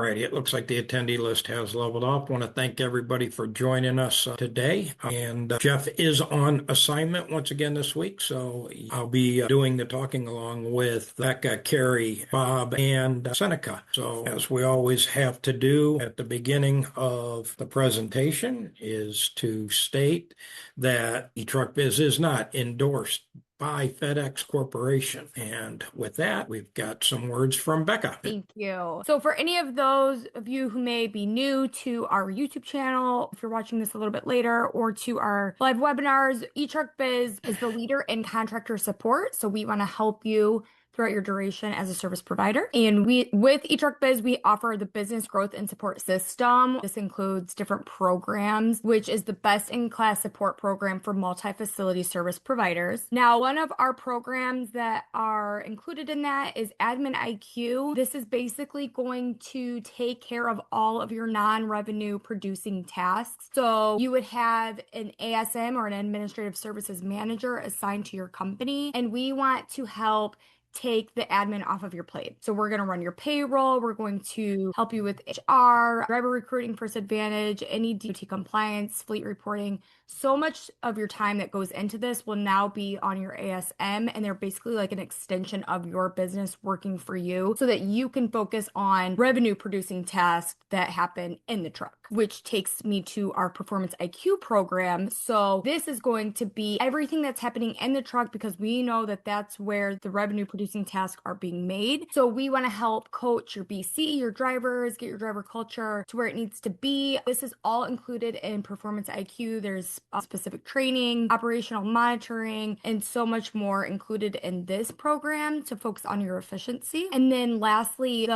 righty, it looks like the attendee list has leveled off. I want to thank everybody for joining us today. And Jeff is on assignment once again this week, so I'll be doing the talking along with Becca, Carrie, Bob, and Seneca. So as we always have to do at the beginning of the presentation is to state that eTruckBiz is not endorsed by FedEx Corporation. And with that, we've got some words from Becca. Thank you. So for any of those of you who may be new to our YouTube channel, if you're watching this a little bit later, or to our live webinars, eTruckBiz is the leader in contractor support. So we want to help you throughout your duration as a service provider. And with eTruckBiz, we offer the business growth and support system. This includes different programs, which is the best-in-class support program for multi-facility service providers. Now, one of our programs that are included in that is Admin IQ. This is basically going to take care of all of your non-revenue producing tasks. So you would have an ASM or an administrative services manager assigned to your company, and we want to help take the admin off of your plate. So we're going to run your payroll. We're going to help you with HR, driver recruiting, First Advantage, any DOT compliance, fleet reporting. So much of your time that goes into this will now be on your ASM, and they're basically like an extension of your business working for you so that you can focus on revenue producing tasks that happen in the truck, which takes me to our Performance IQ program. So this is going to be everything that's happening in the truck because we know that that's where the revenue producing tasks are being made. So we want to help coach your BC, your drivers, get your driver culture to where it needs to be. This is all included in Performance IQ. There's specific training, operational monitoring, and so much more included in this program to focus on your efficiency. And then lastly,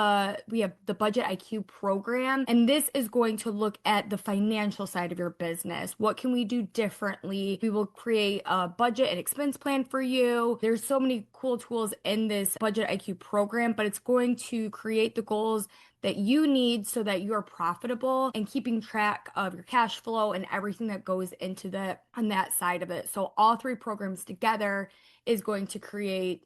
we have the Budget IQ program, and this is going to look at the financial side of your business. What can we do differently? We will create a budget and expense plan for you. There's so many cool tools in this Budget IQ program, but it's going to create the goals that you need so that you are profitable and keeping track of your cash flow and everything that goes into that on that side of it. So all three programs together is going to create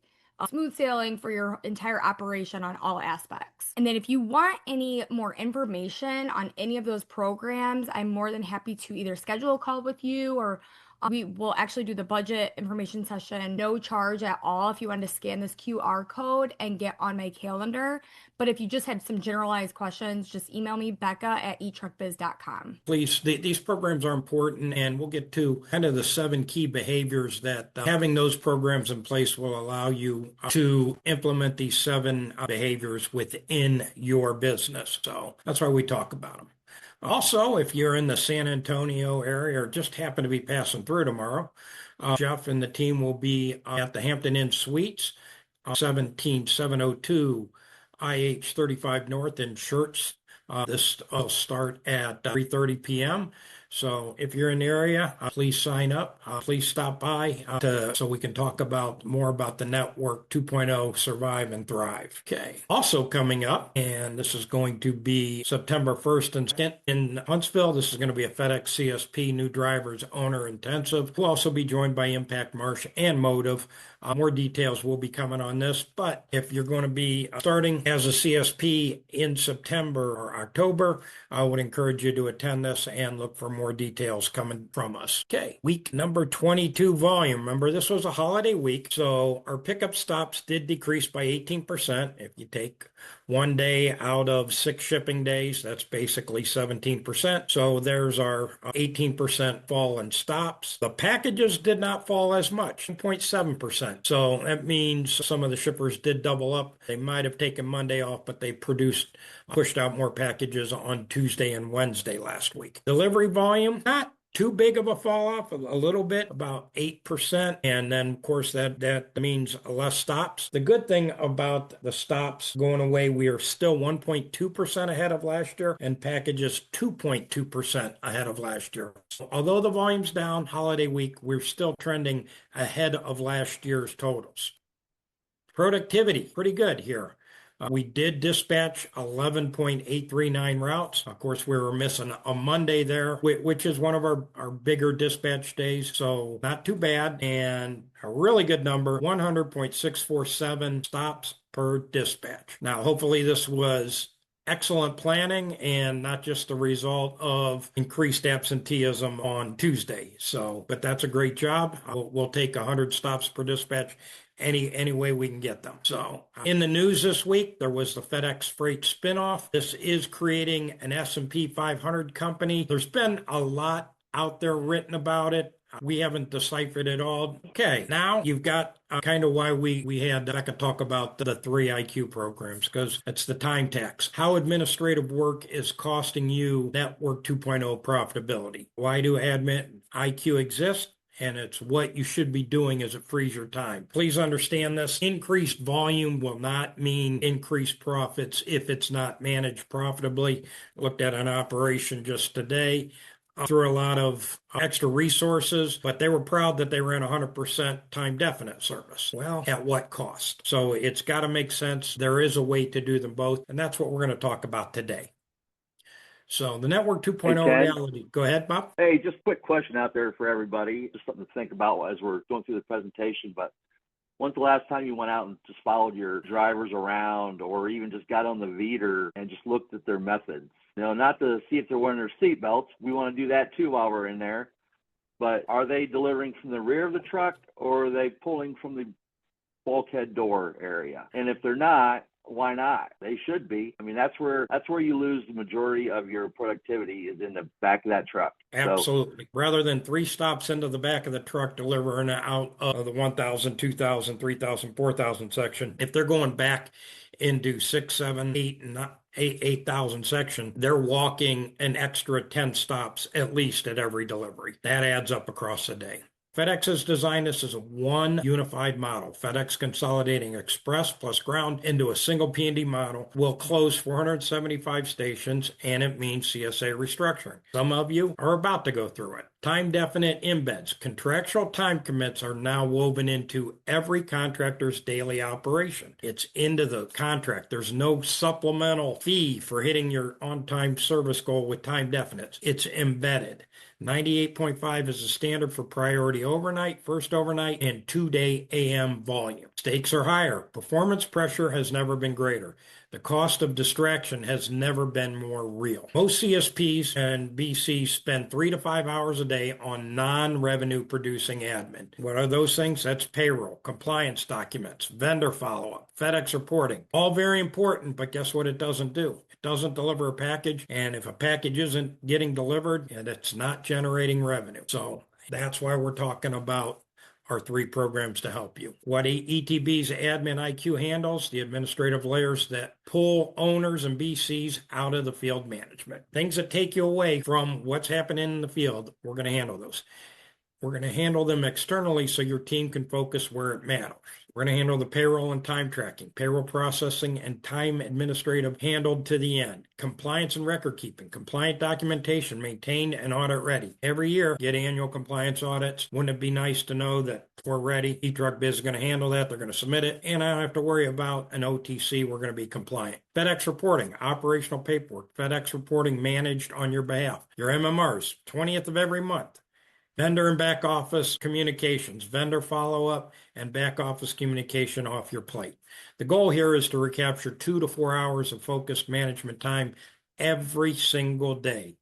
smooth sailing for your entire operation on all aspects. And then if you want any more information on any of those programs, I'm more than happy to either schedule a call with you or we will actually do the budget information session, no charge at all if you want to scan this QR code and get on my calendar. But if you just had some generalized questions, just email me, Becca@eTruckBiz.com. Please, these programs are important, and we'll get to kind of the 7 key behaviors that having those programs in place will allow you to implement these 7 behaviors within your business. So that's why we talk about them. Also, if you're in the San Antonio area or just happen to be passing through tomorrow, Jeff and the team will be at the Hampton Inn Suites, 17702 IH 35 North in Schertz. This will start at 3:30 p.m. So if you're in the area, please sign up. Please stop by so we can talk more about the Network 2.0 Survive and Thrive. Okay. Also coming up, and this is going to be September 1st and 2nd in Huntsville. This is going to be a FedEx CSP New Drivers Owner Intensive. We'll also be joined by Impact Marsh and Motive. More details will be coming on this, but if you're going to be starting as a CSP in September or October, I would encourage you to attend this and look for more details coming from us. Okay, week number 22 volume. Remember, this was a holiday week, so our pickup stops did decrease by 18%. If you take one day out of 6 shipping days, that's basically 17%. So there's our 18% fall in stops. The packages did not fall as much, 0.7%. So that means some of the shippers did double up. They might have taken Monday off, but they pushed out more packages on Tuesday and Wednesday last week. Delivery volume, not too big of a fall off, a little bit, about 8%. And then, of course, that means less stops. The good thing about the stops going away, we are still 1.2% ahead of last year, and packages 2.2% ahead of last year. So although the volume's down holiday week, we're still trending ahead of last year's totals. Productivity, pretty good here. We did dispatch 11.839 routes. Of course, we were missing a Monday there, which is one of our bigger dispatch days. So not too bad. And a really good number, 100.647 stops per dispatch. Now, hopefully this was excellent planning and not just the result of increased absenteeism on Tuesday. So, but that's a great job. We'll take 100 stops per dispatch any way we can get them. So, in the news this week, there was the FedEx Freight spinoff. This is creating an S&P 500 company. There's been a lot out there written about it. We haven't deciphered it all. Okay, now you've got kind of why we had Becca talk about the 3 IQ programs, because it's the time tax. How administrative work is costing you Network 2.0 profitability. Why do admin IQ exist? And it's what you should be doing as it frees your time. Please understand this. Increased volume will not mean increased profits if it's not managed profitably. Looked at an operation just today. Through a lot of extra resources, but they were proud that they ran 100% time definite service. Well, at what cost? So it's got to make sense. There is a way to do them both, and that's what we're going to talk about today. So the Network 2.0 Ken. reality. Go ahead, Bob. Hey, just a quick question out there for everybody. Just something to think about as we're going through the presentation. But when's the last time you went out and just followed your drivers around, or even just got on the Veeder and just looked at their methods? Not to see if they're wearing their seatbelts. We want to do that too while we're in there. But are they delivering from the rear of the truck, or are they pulling from the bulkhead door area? And if they're not, why not? They should be. I mean, that's where you lose the majority of your productivity, is in the back of that truck. Absolutely. So, rather than 3 stops into the back of the truck delivering out of the 1,000, 2,000, 3,000, 4,000 section, if they're going back into 6, 7, 8, and 8,000 section, they're walking an extra 10 stops at least at every delivery. That adds up across the day. FedEx has designed this as a one unified model. FedEx consolidating Express plus Ground into a single P&D model will close 475 stations, and it means CSA restructuring. Some of you are about to go through it. Time definite embeds. Contractual time commits are now woven into every contractor's daily operation. It's into the contract. There's no supplemental fee for hitting your on-time service goal with time definites. It's embedded. 98.5 is the standard for priority overnight, first overnight, and 2-day AM volume. Stakes are higher. Performance pressure has never been greater. The cost of distraction has never been more real. Most CSPs and BCs spend 3 to 5 hours a day on non-revenue producing admin. What are those things? That's payroll, compliance documents, vendor follow-up, FedEx reporting. All very important, but guess what it doesn't do? It doesn't deliver a package, and if a package isn't getting delivered, and it's not generating revenue. So that's why we're talking about our 3 programs to help you. What ETB's admin IQ handles, the administrative layers that pull owners and BCs out of the field management. Things that take you away from what's happening in the field, we're going to handle those. We're going to handle them externally so your team can focus where it matters. We're going to handle the payroll and time tracking, payroll processing and time administrative handled to the end. Compliance and record keeping, compliant documentation maintained and audit ready. Every year, get annual compliance audits. Wouldn't it be nice to know that we're ready? eTruckBiz is going to handle that. They're going to submit it. And I don't have to worry about an OTC. We're going to be compliant. FedEx reporting, operational paperwork. FedEx reporting managed on your behalf. Your MMRs, 20th of every month. Vendor and back office communications, vendor follow-up, and back office communication off your plate. The goal here is to recapture 2 to 4 hours of focused management time every single day.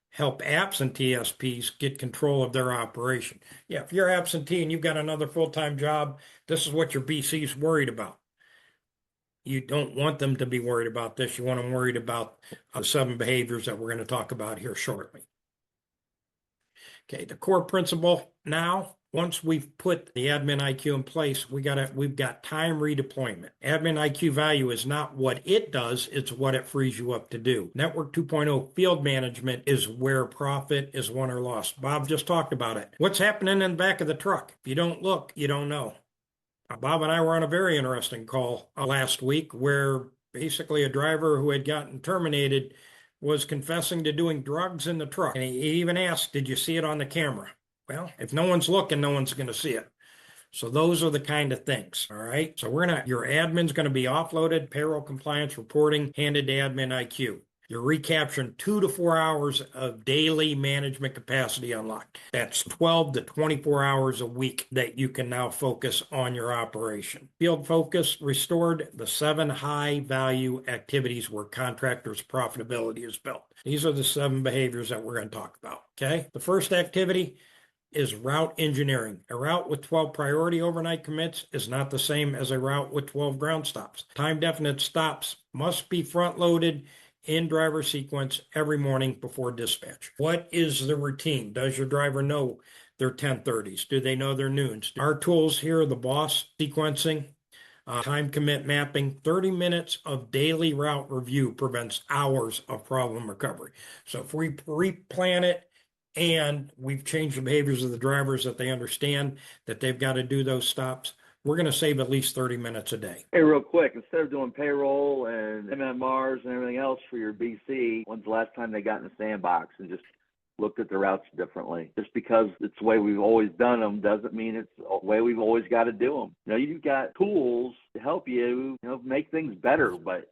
Help absentee SPs get control of their operation. Yeah, if you're absentee and you've got another full-time job, this is what your BC's worried about. You don't want them to be worried about this. You want them worried about the 7 behaviors that we're going to talk about here shortly. Okay, the core principle now, once we've put the admin IQ in place, we've got time redeployment. Admin IQ value is not what it does, it's what it frees you up to do. Network 2.0 field management is where profit is won or lost. Bob just talked about it. What's happening in the back of the truck? If you don't look, you don't know. Bob and I were on a very interesting call last week where basically a driver who had gotten terminated was confessing to doing drugs in the truck. And he even asked, did you see it on the camera? Well, if no one's looking, no one's going to see it. So those are the kind of things, all right? So your admin's going to be offloaded, payroll compliance reporting, handed to admin IQ. You're recapturing 2 to 4 hours of daily management capacity unlocked. That's 12 to 24 hours a week that you can now focus on your operation. Field focus restored the 7 high value activities where contractors' profitability is built. These are the 7 behaviors that we're going to talk about. Okay. The first activity is route engineering. A route with 12 priority overnight commits is not the same as a route with 12 ground stops. Time definite stops must be front loaded in driver sequence every morning before dispatch. What is the routine? Does your driver know their 10:30s? Do they know their noons? Our tools here, the boss sequencing, time commit mapping, 30 minutes of daily route review prevents hours of problem recovery. So if we replan it, and we've changed the behaviors of the drivers that they understand that they've got to do those stops, we're going to save at least 30 minutes a day. Hey, real quick, instead of doing payroll and MMRs and everything else for your BC, when's the last time they got in the sandbox and just looked at the routes differently? Just because it's the way we've always done them doesn't mean it's the way we've always got to do them. You know, you've got tools to help you, make things better, but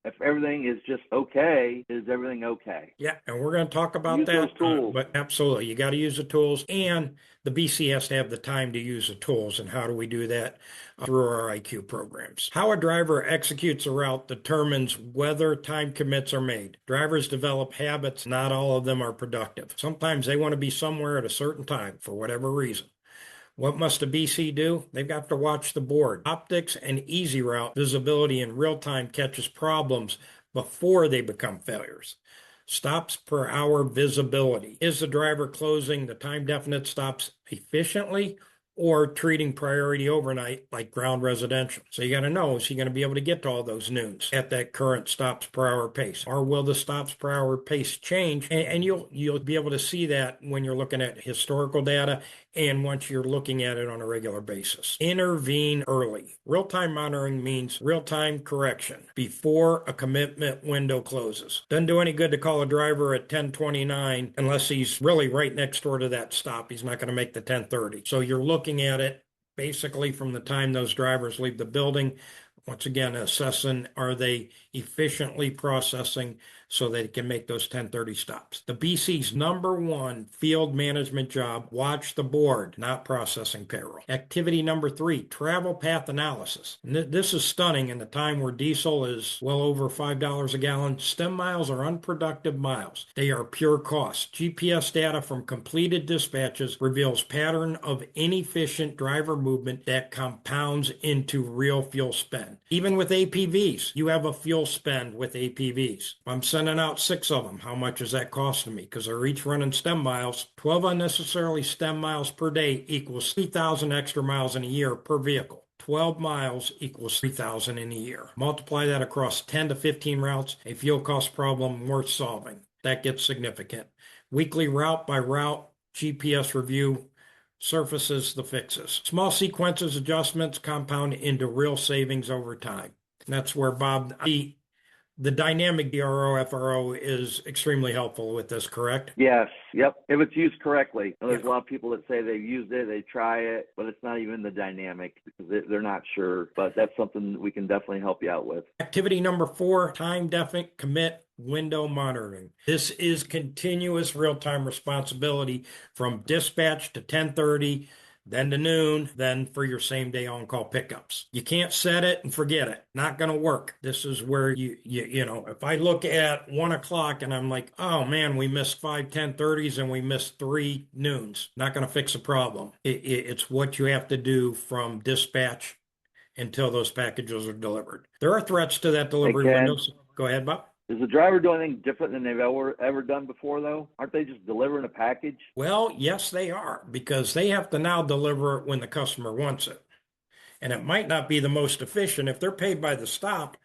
if everything is just okay, is everything okay? Yeah, and we're going to talk about Use that. those tools. But absolutely, you got to use the tools, and the BC has to have the time to use the tools. And how do we do that? Through our IQ programs. How a driver executes a route determines whether time commits are made. Drivers develop habits, not all of them are productive. Sometimes they want to be somewhere at a certain time for whatever reason. What must a BC do? They've got to watch the board. Optics and easy route visibility in real time catches problems before they become failures. Stops per hour visibility. Is the driver closing the time definite stops efficiently or treating priority overnight like ground residential? So you got to know, is he going to be able to get to all those noons at that current stops per hour pace? Or will the stops per hour pace change? And you'll be able to see that when you're looking at historical data and once you're looking at it on a regular basis. Intervene early. Real-time monitoring means real-time correction before a commitment window closes. Doesn't do any good to call a driver at 10:29 unless he's really right next door to that stop. He's not going to make the 10:30. So you're looking at it basically from the time those drivers leave the building. Once again, assessing, are they efficiently processing so they can make those 10:30 stops? The BC's #1 field management job, watch the board, not processing payroll. Activity #3, travel path analysis. This is stunning in the time where diesel is well over $5 a gallon. Stem miles are unproductive miles. They are pure cost. GPS data from completed dispatches reveals pattern of inefficient driver movement that compounds into real fuel spend. Even with APVs, you have a fuel spend with APVs. I'm sending out 6 of them. How much is that costing me? Because they're each running stem miles. 12 unnecessarily stem miles per day equals 3,000 extra miles in a year per vehicle. 12 miles equals 3,000 in a year. Multiply that across 10 to 15 routes, a fuel cost problem worth solving. That gets significant. Weekly route by route GPS review surfaces the fixes. Small sequences adjustments compound into real savings over time. And that's where Bob, the dynamic DRO FRO is extremely helpful with this, correct? Yes. Yep. If it's used correctly. There's a lot of people that say they've used it, they try it, but it's not even the dynamic because they're not sure. But that's something we can definitely help you out with. Activity #4, time definite commit window monitoring. This is continuous real-time responsibility from dispatch to 10:30, then to noon, then for your same day on-call pickups. You can't set it and forget it. Not going to work. This is where you know, if I look at 1 o'clock and I'm like, oh man, we missed 5 10:30s and we missed 3 noons. Not going to fix a problem. It's what you have to do from dispatch until those packages are delivered. There are threats to that delivery window. Go ahead, Bob. Is the driver doing anything different than they've ever done before, though? Aren't they just delivering a package? Well, yes, they are, because they have to now deliver it when the customer wants it. And it might not be the most efficient. If they're paid by the stop,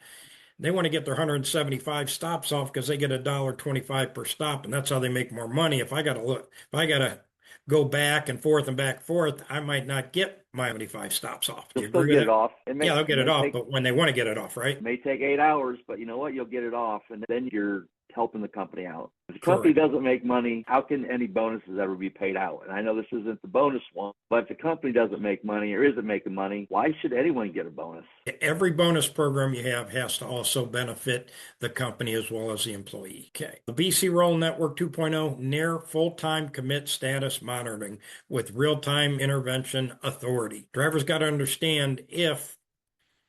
they want to get their 175 stops off because they get $1.25 per stop, and that's how they make more money. If I got to go back and forth, I might not get my 75 stops off. You'll still get it off. They'll get it off, but when they want to get it off, right? It may take 8 hours, but you know what? You'll get it off, and then your helping the company out. If the company doesn't make money, how can any bonuses ever be paid out? And I know this isn't the bonus one, but if the company doesn't make money or isn't making money, why should anyone get a bonus? Every bonus program you have has to also benefit the company as well as the employee. Okay. The BC Roll Network 2.0 near full-time commit status monitoring with real-time intervention authority. Drivers got to understand if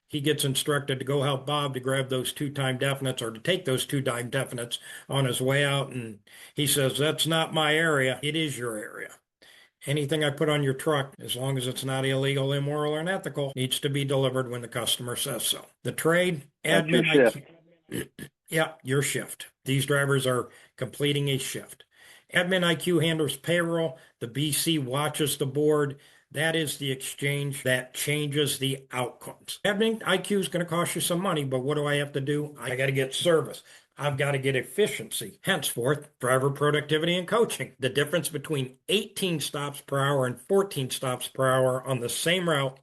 he gets instructed to go help Bob to grab those 2-time definites or to take those 2-time definites on his way out, and he says, that's not my area. It is your area. Anything I put on your truck, as long as it's not illegal, immoral, or unethical, needs to be delivered when the customer says so. The trade, admin, That's your shift. Yeah, your shift. These drivers are completing a shift. Admin IQ handles payroll. The BC watches the board. That is the exchange that changes the outcomes. Admin IQ is going to cost you some money, but what do I have to do? I got to get service. I've got to get efficiency. Henceforth, driver productivity and coaching. The difference between 18 stops per hour and 14 stops per hour on the same route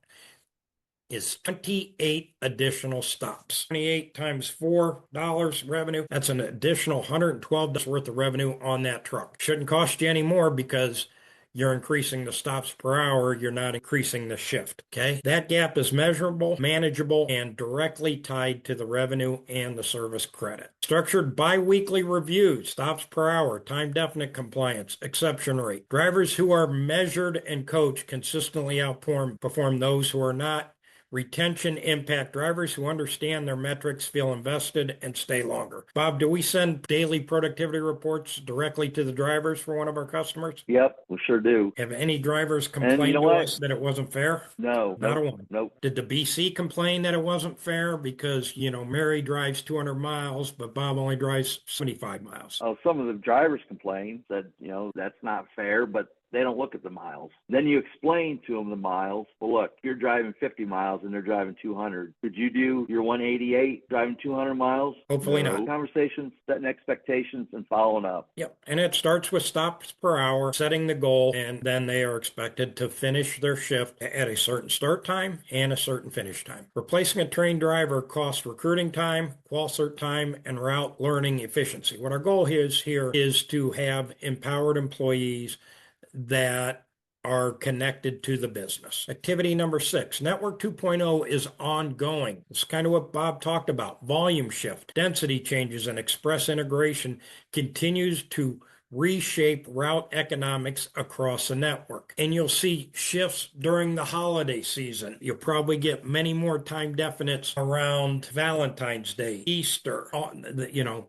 is 28 additional stops. 28 times $4 revenue. That's an additional $112 worth of revenue on that truck. Shouldn't cost you any more because you're increasing the stops per hour, you're not increasing the shift, okay? That gap is measurable, manageable, and directly tied to the revenue and the service credit. Structured bi-weekly reviews, stops per hour, time definite compliance, exception rate. Drivers who are measured and coached consistently outperform those who are not. Retention impact. Drivers who understand their metrics feel invested and stay longer. Bob, do we send daily productivity reports directly to the drivers for one of our customers? Yep, we sure do. Have any drivers complained to us that it wasn't fair? No. Not a one. Nope. Did the BC complain that it wasn't fair because, Mary drives 200 miles, but Bob only drives 75 miles? Oh, some of the drivers complained that, that's not fair, but they don't look at the miles. Then you explain to them the miles. Well, look, you're driving 50 miles and they're driving 200. Could you do your 188 driving 200 miles? Hopefully not. Conversations, setting expectations, and following up. Yep. And it starts with stops per hour, setting the goal, and then they are expected to finish their shift at a certain start time and a certain finish time. Replacing a trained driver costs recruiting time, qual cert time, and route learning efficiency. What our goal here is to have empowered employees that are connected to the business. Activity number 6, Network 2.0 is ongoing. It's kind of what Bob talked about. Volume shift, density changes, and express integration continues to reshape route economics across the network. And you'll see shifts during the holiday season. You'll probably get many more time definites around Valentine's Day, Easter,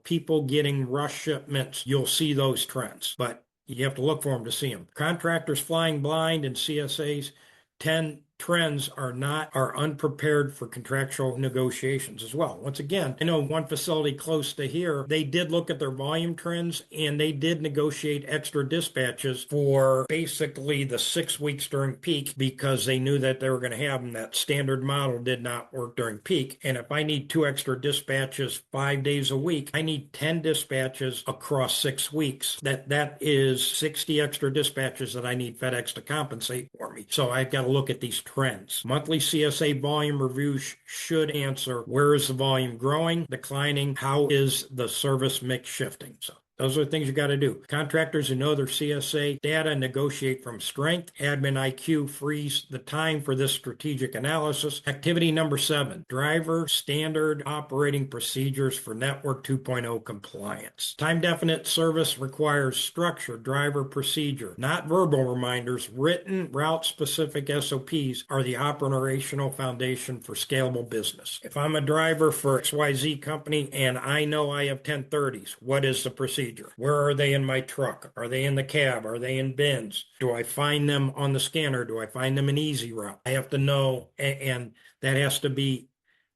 people getting rush shipments. You'll see those trends. But you have to look for them to see them. Contractors flying blind and CSAs 10 trends are unprepared for contractual negotiations as well. Once again, I know one facility close to here, they did look at their volume trends and they did negotiate extra dispatches for basically the 6 weeks during peak because they knew that they were going to have them. That standard model did not work during peak. And if I need 2 extra dispatches 5 days a week, I need 10 dispatches across 6 weeks. That is 60 extra dispatches that I need FedEx to compensate for me. So I've got to look at these trends. Monthly CSA volume reviews should answer where is the volume growing, declining, how is the service mix shifting. So those are the things you got to do. Contractors who know their CSA data negotiate from strength. Admin IQ frees the time for this strategic analysis. Activity number 7, driver standard operating procedures for Network 2.0 compliance. Time definite service requires structured driver procedure, not verbal reminders. Written route specific SOPs are the operational foundation for scalable business. If I'm a driver for XYZ company and I know I have 1030s, what is the procedure? Where are they in my truck? Are they in the cab? Are they in bins? Do I find them on the scanner? Do I find them in easy route? I have to know, and that has to be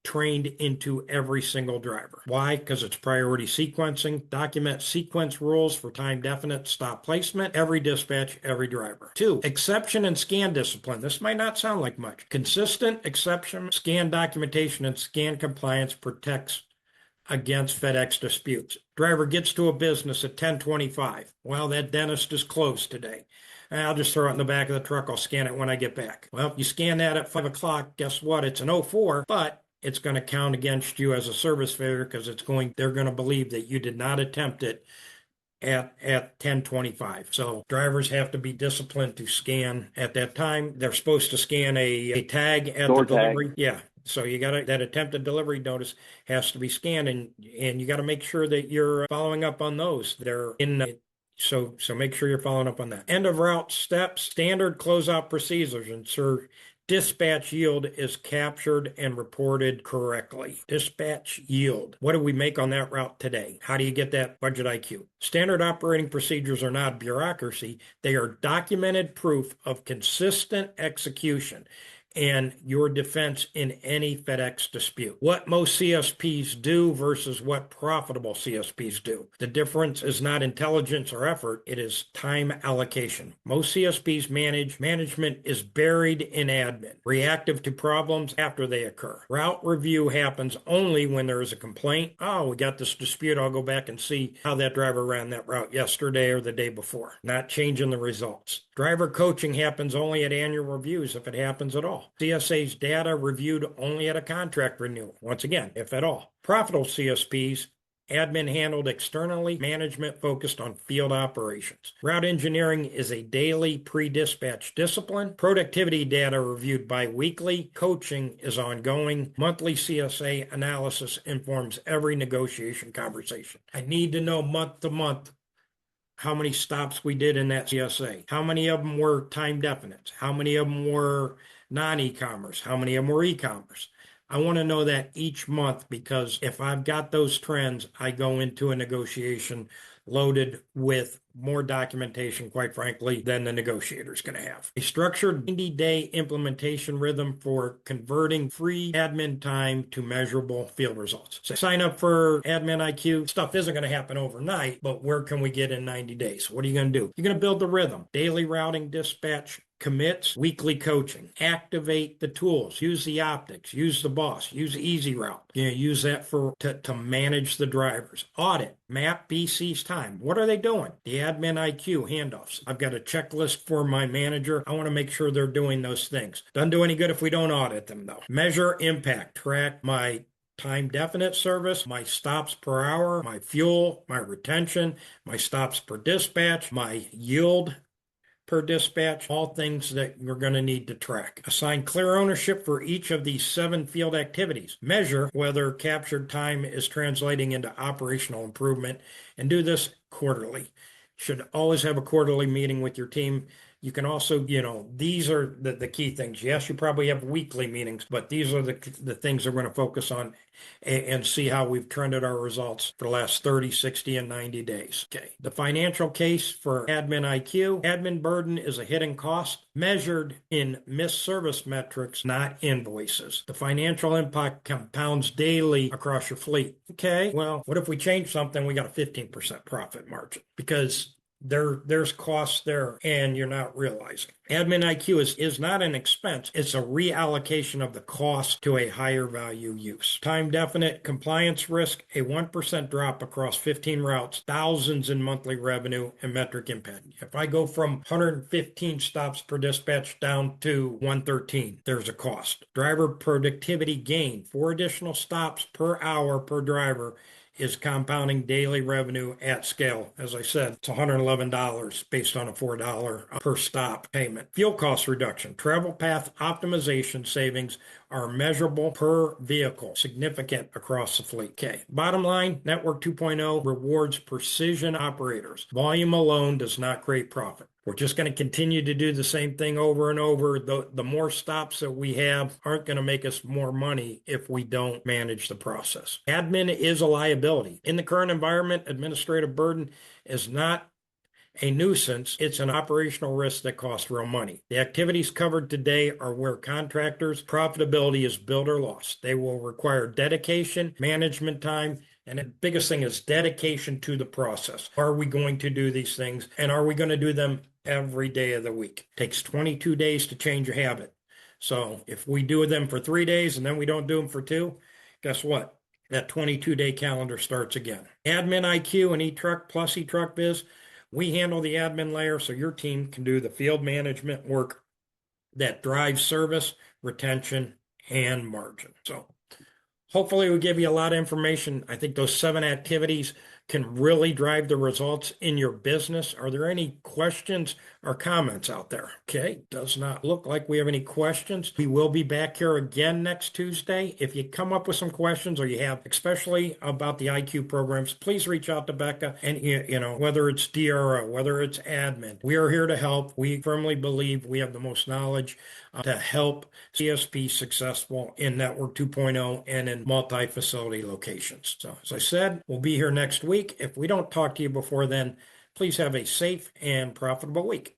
trained into every single driver. Why? Because it's priority sequencing. Document sequence rules for time definite stop placement, every dispatch, every driver. 2, exception and scan discipline. This might not sound like much. Consistent exception, scan documentation, and scan compliance protects against FedEx disputes. Driver gets to a business at 10:25. Well, that dentist is closed today. I'll just throw it in the back of the truck. I'll scan it when I get back. Well, you scan that at 5 o'clock. Guess what? It's an 04, but it's going to count against you as a service failure because they're going to believe that you did not attempt it at 10:25. So drivers have to be disciplined to scan at that time. They're supposed to scan a tag at Door the delivery. tag. Yeah. So that attempted delivery notice has to be scanned, and you got to make sure that you're following up on those. They're in. So make sure you're following up on that. End of route steps, standard closeout procedures, ensure dispatch yield is captured and reported correctly. Dispatch yield. What do we make on that route today? How do you get that budget IQ? Standard operating procedures are not bureaucracy. They are documented proof of consistent execution and your defense in any FedEx dispute. What most CSPs do versus what profitable CSPs do. The difference is not intelligence or effort, it is time allocation. Most CSPs management is buried in admin, reactive to problems after they occur. Route review happens only when there is a complaint. Oh, we got this dispute, I'll go back and see how that driver ran that route yesterday or the day before. Not changing the results. Driver coaching happens only at annual reviews if it happens at all. CSA's data reviewed only at a contract renewal, once again, if at all. Profitable CSPs, admin handled externally, management focused on field operations. Route engineering is a daily pre-dispatch discipline. Productivity data reviewed bi-weekly. Coaching is ongoing. Monthly CSA analysis informs every negotiation conversation. I need to know month to month how many stops we did in that CSA. How many of them were time definites? How many of them were non-e-commerce? How many of them were e-commerce? I want to know that each month because if I've got those trends, I go into a negotiation loaded with more documentation, quite frankly, than the negotiator's going to have. A structured 90-day implementation rhythm for converting free admin time to measurable field results. So sign up for Admin IQ. Stuff isn't going to happen overnight, but where can we get in 90 days? What are you going to do? You're going to build the rhythm. Daily routing, dispatch, commits, weekly coaching, activate the tools, use the optics, use the boss, use easy route. Use that to manage the drivers. Audit, map BC's time. What are they doing? The admin IQ handoffs. I've got a checklist for my manager. I want to make sure they're doing those things. Doesn't do any good if we don't audit them though. Measure impact, track my time definite service, my stops per hour, my fuel, my retention, my stops per dispatch, my yield per dispatch, all things that you're going to need to track. Assign clear ownership for each of these 7 field activities. Measure whether captured time is translating into operational improvement, and do this quarterly. Should always have a quarterly meeting with your team. You can also, these are the key things. Yes, you probably have weekly meetings, but these are the things we're going to focus on and see how we've trended our results for the last 30, 60, and 90 days. Okay. The financial case for admin IQ. Admin burden is a hidden cost measured in missed service metrics, not invoices. The financial impact compounds daily across your fleet. Okay, well, what if we change something? We got a 15% profit margin because there's costs there and you're not realizing. Admin IQ is not an expense. It's a reallocation of the cost to a higher value use. Time definite compliance risk, a 1% drop across 15 routes, thousands in monthly revenue and metric impact. If I go from 115 stops per dispatch down to 113, there's a cost. Driver productivity gain, 4 additional stops per hour per driver is compounding daily revenue at scale. As I said, it's $111 based on a $4 per stop payment. Fuel cost reduction, travel path optimization savings are measurable per vehicle, significant across the fleet. Okay, bottom line, Network 2.0 rewards precision operators. Volume alone does not create profit. We're just going to continue to do the same thing over and over. The more stops that we have aren't going to make us more money if we don't manage the process. Admin is a liability. In the current environment, administrative burden is not a nuisance. It's an operational risk that costs real money. The activities covered today are where contractors' profitability is built or lost. They will require dedication, management time, and the biggest thing is dedication to the process. Are we going to do these things? And are we going to do them every day of the week? It takes 22 days to change a habit. So if we do them for 3 days and then we don't do them for 2, guess what? That 22-day calendar starts again. Admin IQ and eTruck plus eTruckBiz, we handle the admin layer so your team can do the field management work that drives service, retention, and margin. So Hopefully, we give you a lot of information. I think those 7 activities can really drive the results in your business. Are there any questions or comments out there? Okay, does not look like we have any questions. We will be back here again next Tuesday. If you come up with some questions or you have, especially about the IQ programs, please reach out to Becca. And whether it's DRO, whether it's admin, we are here to help. We firmly believe we have the most knowledge to help CSP successful in Network 2.0 and in multi-facility locations. So as I said, we'll be here next week. If we don't talk to you before then, please have a safe and profitable week.